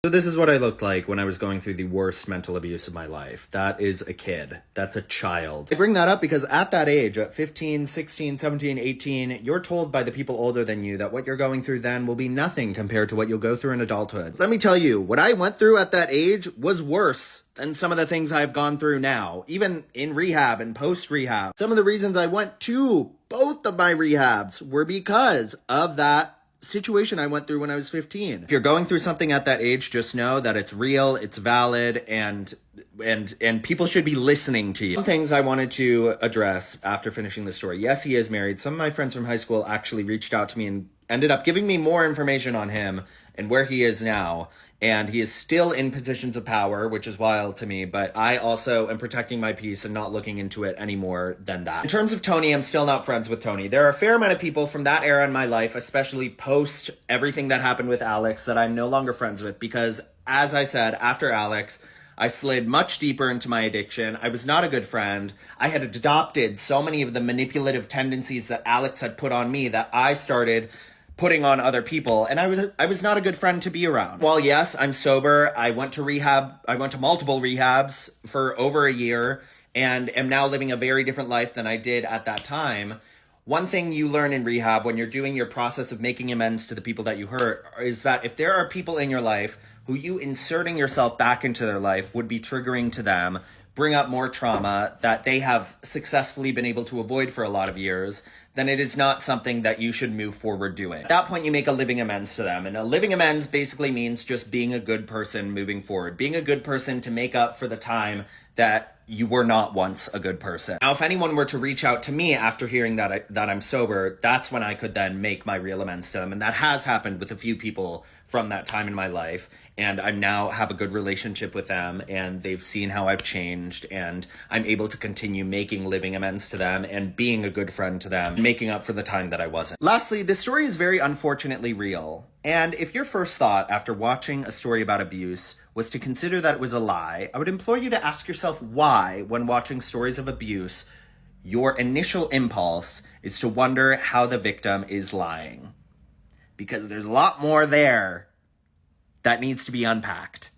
So this is what I looked like when I was going through the worst mental abuse of my life. That is a kid. That's a child. I bring that up because at that age, at 15, 16, 17, 18, you're told by the people older than you that what you're going through then will be nothing compared to what you'll go through in adulthood. Let me tell you, what I went through at that age was worse than some of the things I've gone through now, even in rehab and post-rehab. Some of the reasons I went to both of my rehabs were because of that situation I went through when I was 15. If you're going through something at that age, just know that it's real, it's valid, and people should be listening to you. Some things I wanted to address after finishing the story. Yes, he is married. Some of my friends from high school actually reached out to me and ended up giving me more information on him and where he is now. And he is still in positions of power, which is wild to me, but I also am protecting my peace and not looking into it any more than that. In terms of Tony, I'm still not friends with Tony. There are a fair amount of people from that era in my life, especially post everything that happened with Alex, that I'm no longer friends with because, as I said, after Alex, I slid much deeper into my addiction. I was not a good friend. I had adopted so many of the manipulative tendencies that Alex had put on me that I started putting on other people, and I was not a good friend to be around. While yes, I'm sober, I went to rehab. I went to multiple rehabs for over a year and am now living a very different life than I did at that time. One thing you learn in rehab when you're doing your process of making amends to the people that you hurt is that if there are people in your life who you inserting yourself back into their life would be triggering to them, bring up more trauma that they have successfully been able to avoid for a lot of years, then it is not something that you should move forward doing. At that point, you make a living amends to them. And a living amends basically means just being a good person moving forward, being a good person to make up for the time that you were not once a good person. Now, if anyone were to reach out to me after hearing that I'm sober, that's when I could then make my real amends to them. And that has happened with a few people from that time in my life. And I now have a good relationship with them and they've seen how I've changed and I'm able to continue making living amends to them and being a good friend to them, making up for the time that I wasn't. Lastly, this story is very unfortunately real. And if your first thought after watching a story about abuse was to consider that it was a lie, I would implore you to ask yourself why, when watching stories of abuse, your initial impulse is to wonder how the victim is lying. Because there's a lot more there that needs to be unpacked.